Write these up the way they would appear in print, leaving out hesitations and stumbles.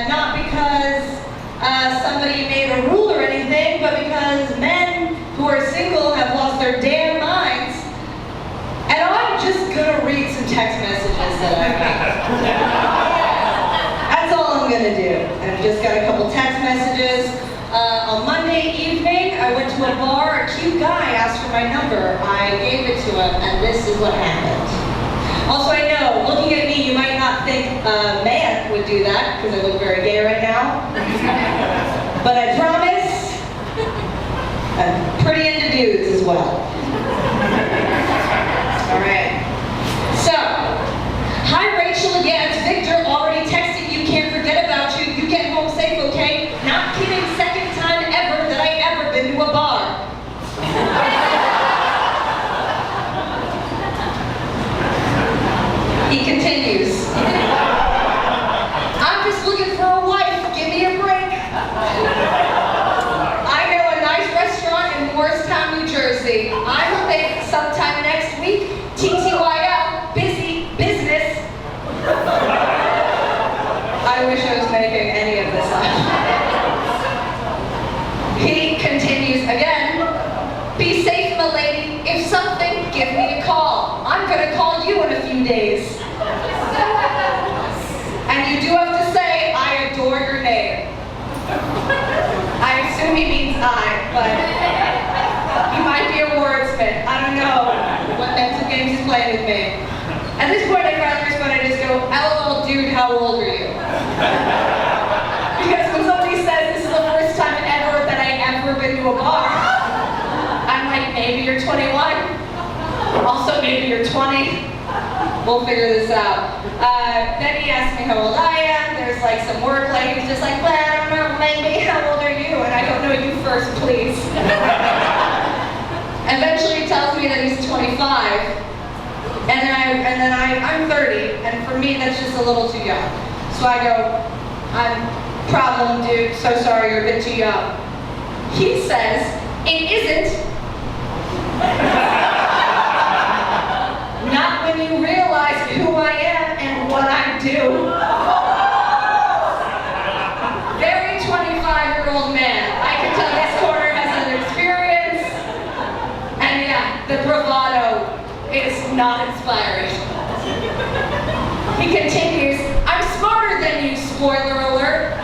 Not because somebody made a rule or anything, but because men who are single have lost their damn minds. And I'm just gonna read some text messages that I got. That's all I'm gonna do. And I've just got a couple text messages. On Monday evening, I went to a bar. A cute guy asked for my number. I gave it to him, and this is what happened. Also, I know, looking at me, you might not think a man would do that, because I look very gay right now. But I promise, I'm pretty into dudes as well. All right. So, hi Rachel again. It's Victor. Already texted you. Can't forget about you. You get home safe, okay? Not kidding. Second time ever that I ever been to a bar. He continues. I'm just looking for a wife. Give me a break. I know a nice restaurant in Morristown, New Jersey. I will make sometime next week. TTYL, busy business. I wish I was making any of this up. He continues again. Be safe, my lady. If something, give me a call. I'm gonna call you in a few days. And you do have to say, I adore your name. I assume he means I, but he might be a wordsmith. I don't know what mental games he's playing with me. At this point, I finally respond, I just go, LOL, dude, how old are you? Because when somebody says this is the first time ever that I ever been to a bar, I'm like, maybe you're 21. Also, maybe you're 20. We'll figure this out. Then he asked me how old I am. There's like some wordplay. He's just like, well, I don't know, maybe, how old are you? And I go, no, you first, please. Eventually he tells me that he's 25. And then I'm 30. And for me, that's just a little too young. So I go, problem, dude. So sorry, you're a bit too young. He says, it isn't. Not when you realize who I am and what I do. Very 25-year-old man. I can tell this corner has an experience. And yeah, the bravado is not inspiring. He continues, I'm smarter than you, spoiler alert.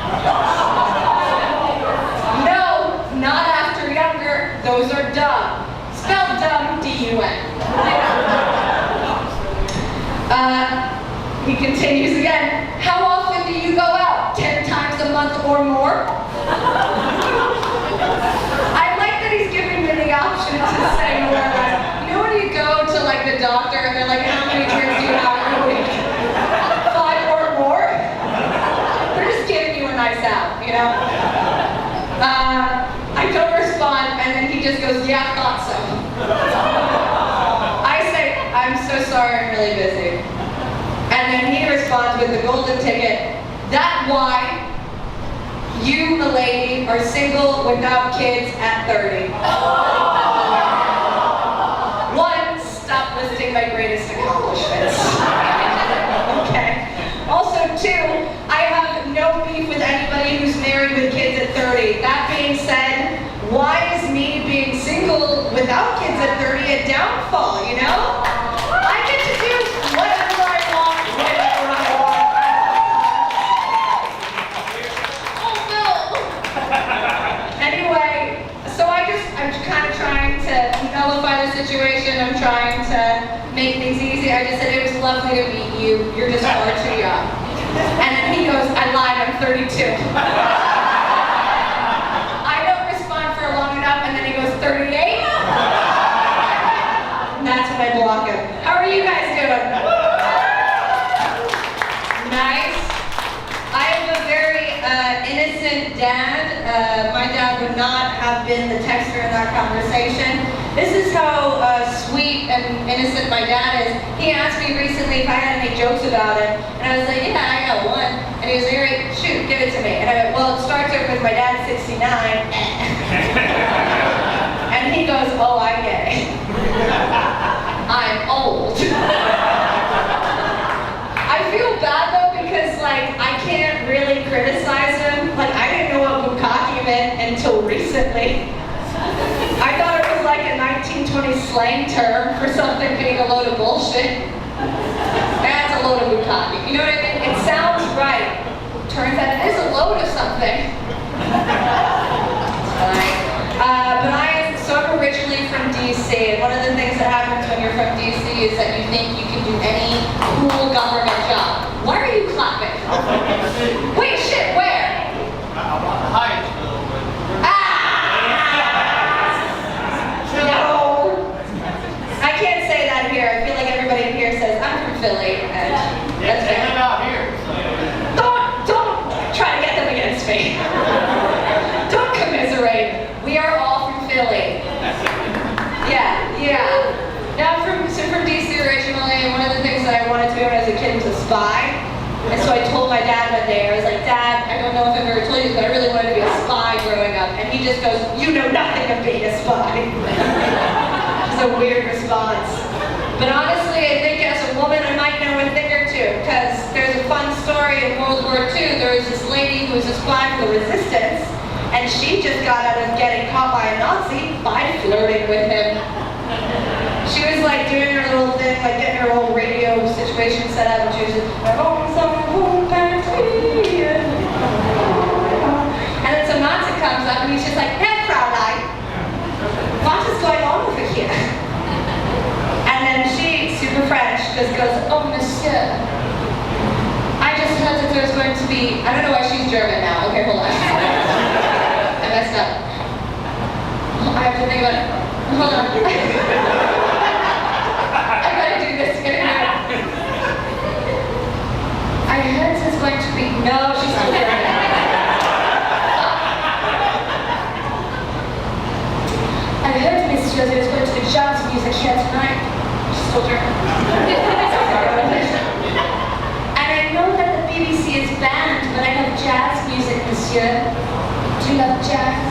No, not after younger. Those are dumb. Spelled dumb, D-U-M. He continues again, how often do you go out? 10 times a month or more? I like that he's giving me the option to say more or less. You know when you go to like the doctor and they're like, how many drinks do you have in a week? 5 or more? They're just giving you a nice out, you know? I don't respond, and then he just goes, yeah, I thought so. I say, I'm so sorry, I'm really busy. And then he responds with the golden ticket, that's why you, the lady, are single without kids at 30. 1, stop listing my greatest accomplishments. Okay. Also 2, I have no beef with anybody who's married with kids at 30. That being said, why is me being single without kids at 30 a downfall, you know? I get to do whatever I want, whenever I want. Oh no! Anyway, so I'm kind of trying to nullify the situation. I'm trying to make things easy. I just said, it was lovely to meet you. You're just far too young. And then he goes, I lied, I'm 32. And then he goes, 38? And that's when I block him. How are you guys doing? Nice. I am a very innocent dad. My dad would not have been the texter in that conversation. This is how sweet and innocent my dad is. He asked me recently if I had any jokes about him. And I was like, yeah, I got one. And he was like, all right, shoot, give it to me. And I went, well, it starts over with my dad's 69. And he goes, oh, I get it. I'm old. I feel bad though because like I can't really criticize Philly. I thought it was like a 1920s slang term for something being a load of bullshit. That's a load of bukkake. You know what I mean? It sounds right. Turns out it is a load of something. So I'm originally from DC, and one of the things that happens when you're from DC is that you think you can do any cool government job. Why are you clapping? Wait, shit, where? Hyattsville. No. I can't say that here. I feel like everybody in here says, I'm from Philly, and that's fair. They're out here. Don't try to get them against me. Don't commiserate. We are all from Philly. Yeah. Now I'm from DC originally, and one of the things that I wanted to be when I was a kid was a spy. And so I told my dad one day, I was like, Dad, I don't know if I've ever told you this, but I really wanted to be a spy growing up. And he just goes, you know nothing of being a spy. It's a weird response. But honestly, I think as a woman, I might know a thing or two, because there's a fun story in World War II. There was this lady who was a spy for the resistance, and she just got out of getting caught by a Nazi by flirting with him. She was like doing her little thing, like getting her whole radio situation set up, and she was just, and then some Nazi comes up and he's just like, hey, Fraulein, what is going on over here? And then she, super French, just goes, oh, monsieur, I just heard that there's going to be, I don't know why she's German now. Okay, hold on. I messed up. I have to think about it. Hold on. I gotta do this. I heard there's going to be, no, she's still German. I heard, monsieur, there's going to be jazz music here tonight. She's still German. And I know that the BBC is banned, but I love jazz music, monsieur. Do you love jazz?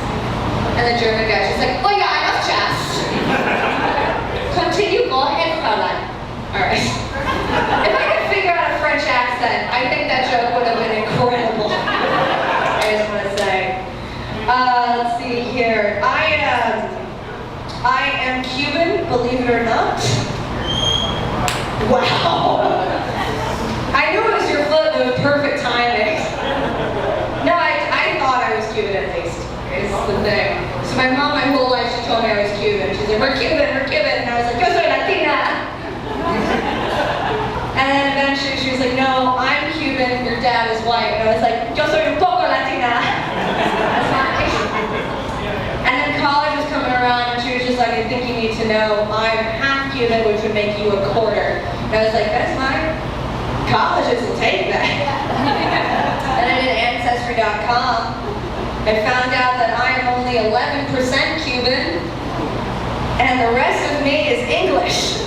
And the German guy, she's like, oh yeah, I love jazz. Continue, go ahead, Fraulein. Alright. If I could figure out a French accent, I think that joke would have been incredible. I just want to say. Let's see here. I am Cuban, believe it or not. Wow. I knew it was your footnote, perfect timing. No, I thought I was Cuban at least. Is the thing. So my mom, my whole life, she told me I was Cuban. She's like, we're Cuban. And I was like, yo soy Latina. And then eventually she was like, no, I'm Cuban, your dad is white. And I was like, yo soy un poco Latina. That's not me. And then college was coming around and she was just like, I think you need to know I'm half Cuban, which would make you a quarter. And I was like, that's fine. Colleges will take that. And I did Ancestry.com. I found out that I am only 11% Cuban, and the rest of me is English.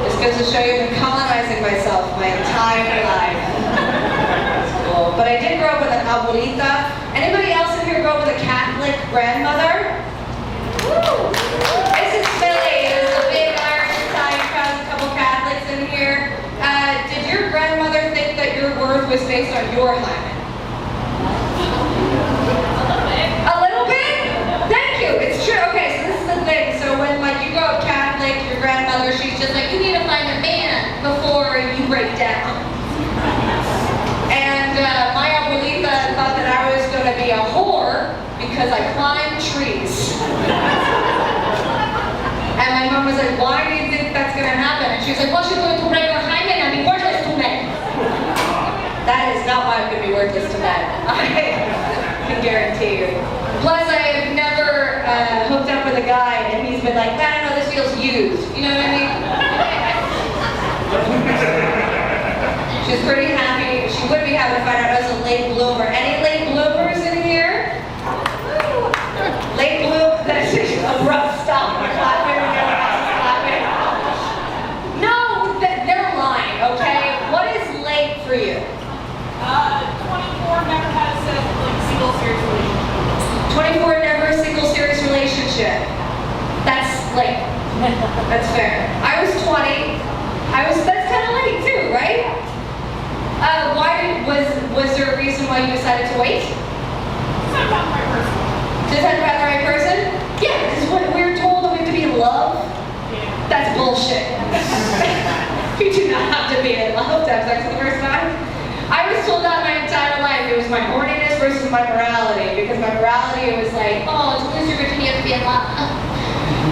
Just goes to show you I've been colonizing myself my entire life. That's cool. But I did grow up with an abuelita. Anybody else in here grow up with a Catholic grandmother? Woo! This is Philly. This is a big Irish Italian crowd, a couple Catholics in here. Did your grandmother think that your worth was based on your hymen? A little bit? Thank you. It's true. Okay, so this is the thing. So when you grow up Catholic, your grandmother, she's just like, you need to find a man before you break down. And my abuelita thought that I was going to be a whore because I climbed trees. And my mom was like, why do you think that's going to happen? And she was like, well, she's going to break her hymen and be worthless to men. That is not why I'm going to be worthless to men. I can guarantee you. Plus, I've never hooked up with a guy and he's been like, I don't know, this feels used. You know what I mean? She's pretty happy. She would be happy to find out I was a late bloomer. Any late bloomers in here? Late bloom, that's a rough stop. Clapping. No, they're lying, okay? What is late for you? 24, never had a single serious relationship. 24, never a single serious relationship. That's late. That's fair. I was 20. That's kind of late too, right? Was there a reason why you decided to wait? It's not about my personal. Does that about the right person? Yeah, because when we're told that we have to be in love, that's bullshit. You do not have to be in love to have sex for the first time. I was told that my entire life. It was my horniness versus my morality. Because my morality was like, oh, to lose your virginity, you have to be in love.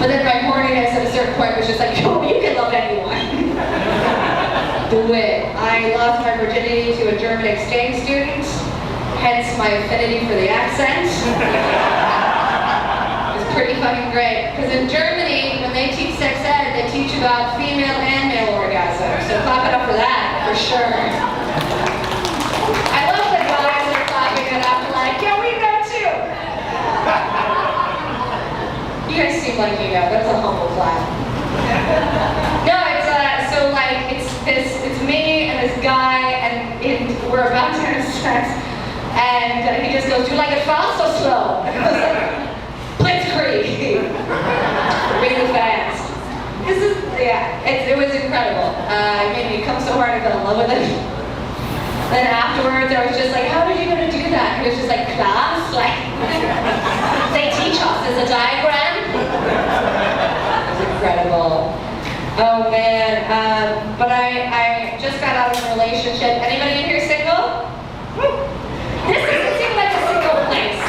But then my horniness at a certain point was just like, yo, you can love anyone. Do it. I lost my virginity to a German exchange student, hence my affinity for the accent. It's pretty fucking great. Because in Germany, when they teach sex ed, they teach about female and male orgasm. So clap it up for that, for sure. I love the guys that are clapping it up like, yeah, we know too. You guys seem like you know, that's a humble clap. No, so like, it's me and this guy, and we're about to have sex, and he just goes, do you like it fast or slow? And I was like, blitzkrieg. Really fast. It was incredible. It made me come so hard I fell in love with it. Then afterwards, I was just like, how did you know to do that? He was just like, class? Like, they teach us as a diagram? It was incredible. Oh man, but I just got out of a relationship. Anybody in here single? This doesn't seem like a single place.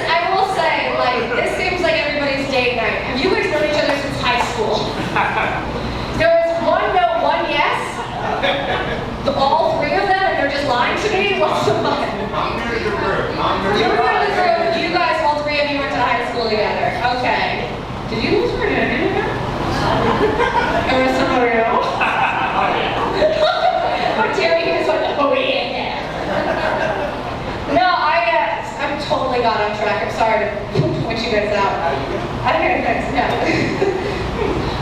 I will say, like, this seems like everybody's date night. Have you guys known each other since high school? There was one no, one yes. All three of them, and they're just lying to me? What's the fun? You were in the group. You guys, all three of you went to high school together. Okay. Did you lose her? Or was somebody else? How dare you? It's like, oh yeah. No, I'm totally got on track. I'm sorry to point you guys out. Okay, thanks. No.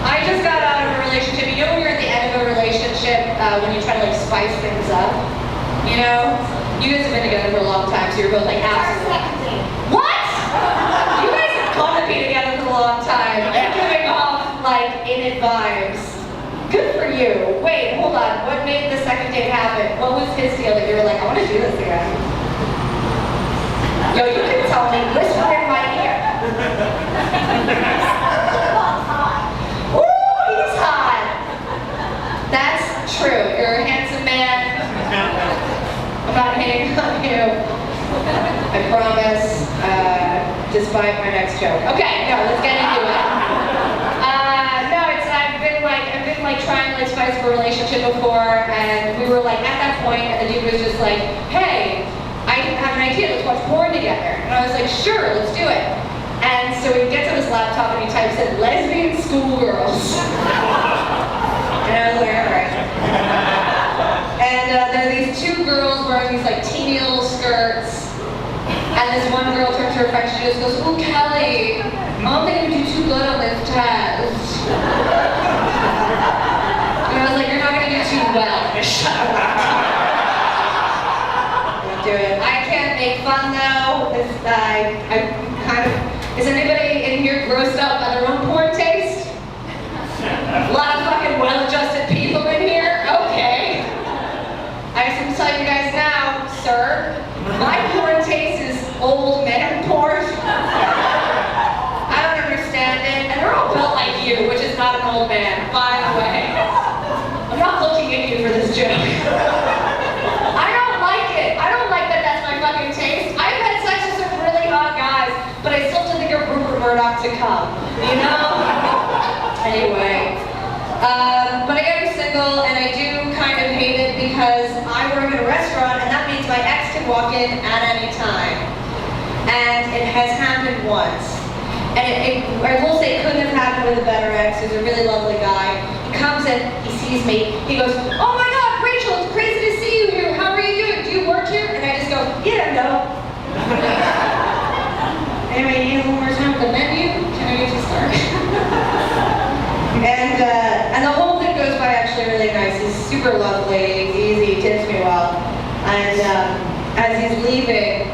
I just got out of a relationship. You know when you're at the end of a relationship, when you try to like spice things up? You know? You guys have been together for a long time, so you're both like, absolutely. What? You guys have gonna be together for a long time. You're giving off like in vibes. Good for you. Wait, hold on. What made the second date happen? What was his deal that you were like, I want to do this again? Yo, you can tell me. Whisper in my ear. Ooh, he's hot. That's true. You're a handsome man. I'm not hating on you. I promise. Despite my next joke. Okay, no, let's get into it. I've been like trying to like spice up a relationship before, and we were like at that point, and the dude was just like, hey, I have an idea, let's watch porn together. And I was like, sure, let's do it. And so he gets on his laptop and he types in lesbian schoolgirls. And I was like, all right. And there are these two girls wearing these like teeny little skirts. And this one girl turns to her friend, she just goes, oh, Kelly, I don't think you do too good on this test. And I was like, you're not going to do too well. Shut up. Do it. I can't make fun though. Is anybody in here grossed out by their own porn taste? A lot of fucking well-adjusted people in here? Okay. I just want to tell you guys now, sir, my porn taste is old man porn. I don't understand it. And they're all built like you, which is not an old man, by the way. I'm not looking at you for this joke. I don't like it. I don't like that that's my fucking taste. I've had sex with some really hot guys, but I still think of Rupert Murdoch to come. You know? Anyway. But I am single, and I do kind of hate it because I work at a restaurant, and that means my ex can walk in at any time. And it has happened once. And I will say it couldn't have happened with a better ex. He's a really lovely guy. He comes in, he sees me, he goes, oh my God, Rachel, it's crazy to see you here. How are you doing? Do you work here? And I just go, yeah, no. Anyway, you need one more time with the menu? Can I get you started? And the whole thing goes by actually really nice. He's super lovely, he's easy, he tips me well. And as he's leaving,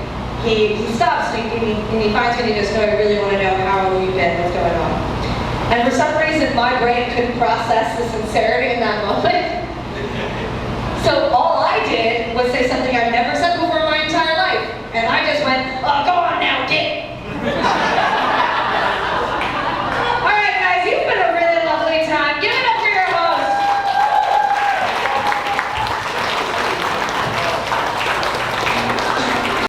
he stops and he finds me and he goes, no, I really want to know how you've been, what's going on. And for some reason, my brain couldn't process the sincerity in that moment. So all I did was say something I've never